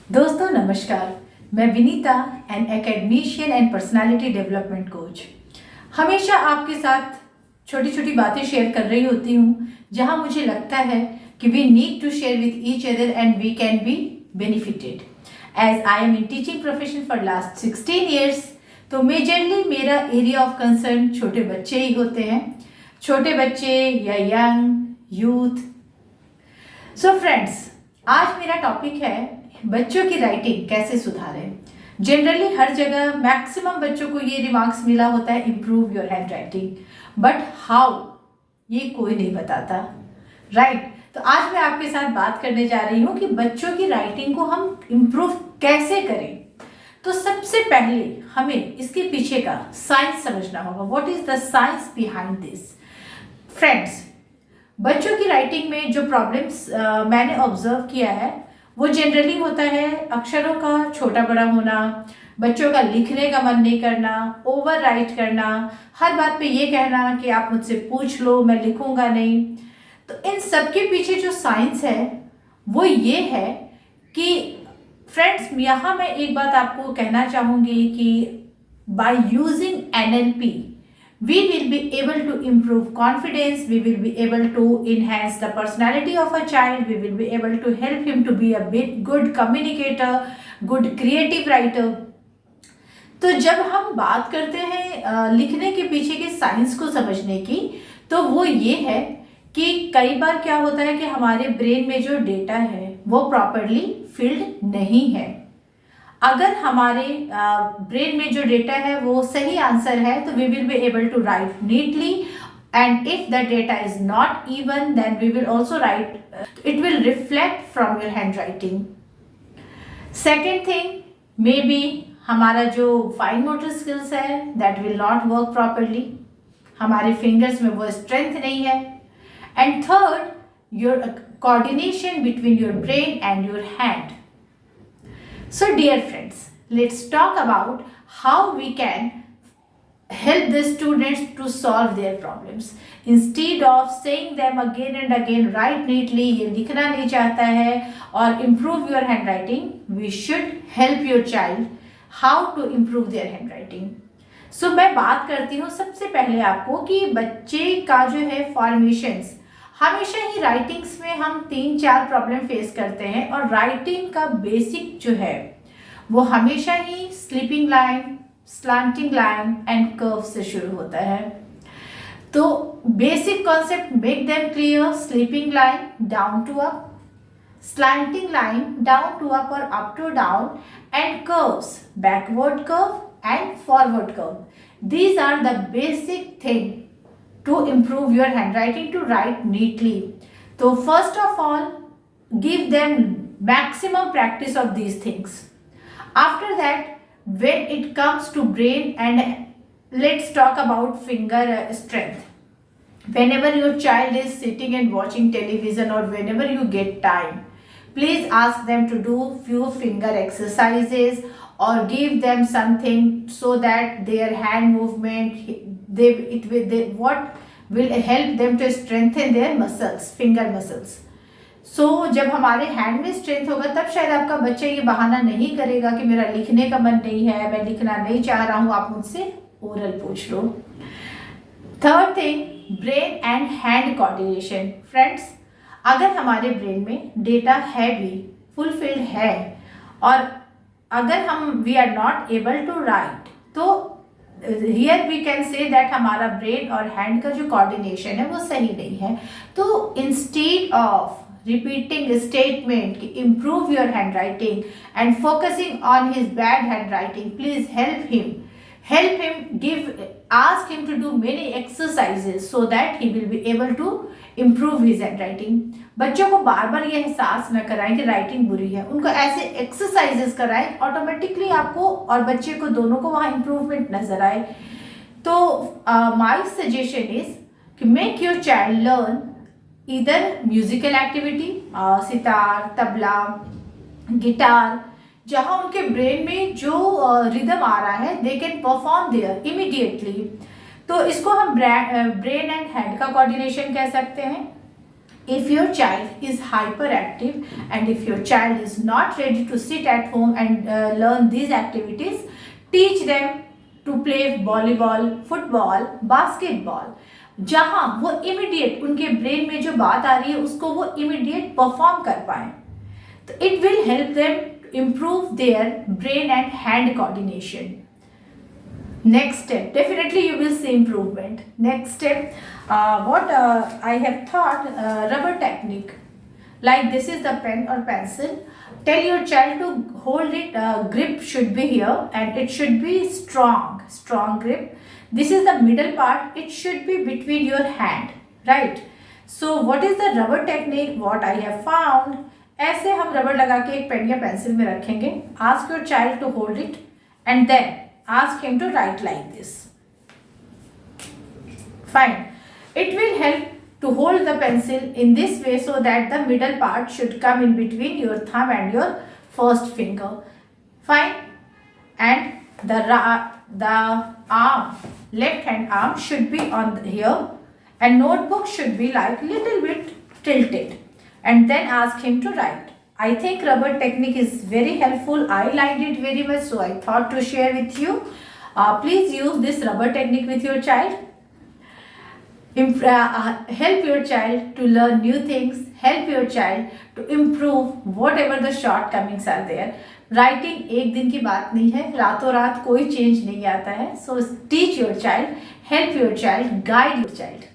दोस्तों नमस्कार। मैं Vinita, N academician and personality development coach. हमेशा आपके साथ छोटी छोटी बातें शेयर कर रही होती हूँ जहाँ मुझे लगता है कि we need to share with each other and we can be benefited. As I am in teaching profession for last 16 years, तो मेजरली मेरा एरिया ऑफ कंसर्न छोटे बच्चे ही होते हैं, छोटे बच्चे या यंग यूथ। सो फ्रेंड्स, आज मेरा टॉपिक है बच्चों की राइटिंग कैसे सुधारें। जनरली हर जगह मैक्सिमम बच्चों को ये रिमार्क्स मिला होता है, improve your hand writing, but how ये कोई नहीं बताता, राइट। तो आज मैं आपके साथ बात करने जा रही हूँ कि बच्चों की राइटिंग को हम इम्प्रूव कैसे करें। तो सबसे पहले हमें इसके पीछे का साइंस समझना होगा। What is the science behind this. Friends, बच्चों की राइटिंग में जो प्रॉब्लम्स मैंने ऑब्जर्व किया है वो जनरली होता है अक्षरों का छोटा बड़ा होना, बच्चों का लिखने का मन नहीं करना, ओवर राइट करना, हर बात पे ये कहना कि आप मुझसे पूछ लो मैं लिखूंगा नहीं। तो इन सब के पीछे जो साइंस है वो ये है कि फ्रेंड्स, यहाँ मैं एक बात आपको कहना चाहूँगी कि by using NLP we will be able to improve confidence, we will be able to enhance the personality of a child, we will be able to help him to be a bit good communicator, good creative writer. तो जब हम बात करते हैं लिखने के पीछे के साइंस को समझने की, तो वो ये है कि कई बार क्या होता है कि हमारे ब्रेन में जो डेटा है वो प्रॉपरली फिल्ड नहीं है। अगर हमारे ब्रेन में जो डेटा है वो सही आंसर है तो we will be able to write neatly, and if the data is not even then we will also write, it will reflect from your handwriting. Second thing, maybe हमारा जो fine motor skills है that will not work properly, हमारे fingers में वो strength नहीं है। And third, your coordination between your brain and your hand. So dear friends, let's talk about how we can help the students to solve their problems. Instead of saying them again and again, write neatly, ये लिखना नहीं चाहता है और improve your handwriting, we should help your child how to improve their handwriting. So मैं बात करती हूँ सबसे पहले आपको कि बच्चे का जो है फॉर्मेशंस, हमेशा ही राइटिंग्स में हम 3-4 प्रॉब्लम फेस करते हैं और राइटिंग का बेसिक जो है वो हमेशा ही sleeping line, slanting line and curve से शुरू होता है। तो basic concept, make them clear. Sleeping line down to up, slanting line down to up और up to down, and curves backward curve and forward curve. These are the basic thing to improve your handwriting, to write neatly. So first of all, give them maximum practice of these things. After that, when it comes to brain, and let's talk about finger strength. Whenever your child is sitting and watching television or whenever you get time, please ask them to do few finger exercises or give them something so that their hand movement, what will help them to strengthen their muscles, finger muscles. So जब हमारे hand में strength होगा तब शायद आपका बच्चा ये बहाना नहीं करेगा कि मेरा लिखने का मन नहीं है, मैं लिखना नहीं चाह रहा हूँ, आप मुझसे ओरल पूछ लो। Third thing, brain and hand coordination. Friends, अगर हमारे ब्रेन में डेटा है भी, फुलफिल्ड है, और अगर हम we are not able to write, तो here we can say that हमारा ब्रेन और हैंड का जो कोऑर्डिनेशन है वो सही नहीं है। तो इंस्टेड ऑफ रिपीटिंग स्टेटमेंट कि improve your handwriting and focusing on his bad handwriting, please help him, ask him to do many exercises so that he will be able to improve his handwriting. बच्चों को बार बार ये एहसास न कराएं कि writing बुरी है, उनको ऐसे एक्सरसाइजेस कराएं, ऑटोमेटिकली आपको और बच्चे को दोनों को वहाँ इम्प्रूवमेंट नजर आए। तो माय सजेशन इज कि make your child learn either musical activity, sitar, tabla, guitar, जहाँ उनके ब्रेन में जो रिदम आ रहा है they can perform there immediately. तो इसको हम ब्रेन एंड हैंड का कोऑर्डिनेशन कह सकते हैं। If your child is hyperactive and if your child is not ready to sit at home and learn these activities, teach them to play volleyball, football, basketball. जहाँ वो immediate उनके brain में जो बात आ रही है उसको वो इमीडिएट परफॉर्म कर पाए, तो it will help them improve their brain and hand coordination. Next step, definitely you will see improvement. Next step, what I have thought, rubber technique. Like this is the pen or pencil. Tell your child to hold it, grip should be here and it should be strong grip. This is the middle part, it should be between your hand, right? So what is the rubber technique? What I have found, ऐसे हम rubber लगा के एक pen या pencil में रखेंगे. Ask your child to hold it and then ask him to write like this. Fine. It will help to hold the pencil in this way so that the middle part should come in between your thumb and your first finger. Fine. And the arm, left hand arm should be on here and notebook should be like little bit tilted. And then ask him to write. I think rubber technique is very helpful. I liked it very much, so I thought to share with you. Please use this rubber technique with your child. Help your child to learn new things. Help your child to improve whatever the shortcomings are there. Writing एक दिन की बात नहीं है, रातों रात कोई change नहीं आता है. So teach your child, help your child, guide your child.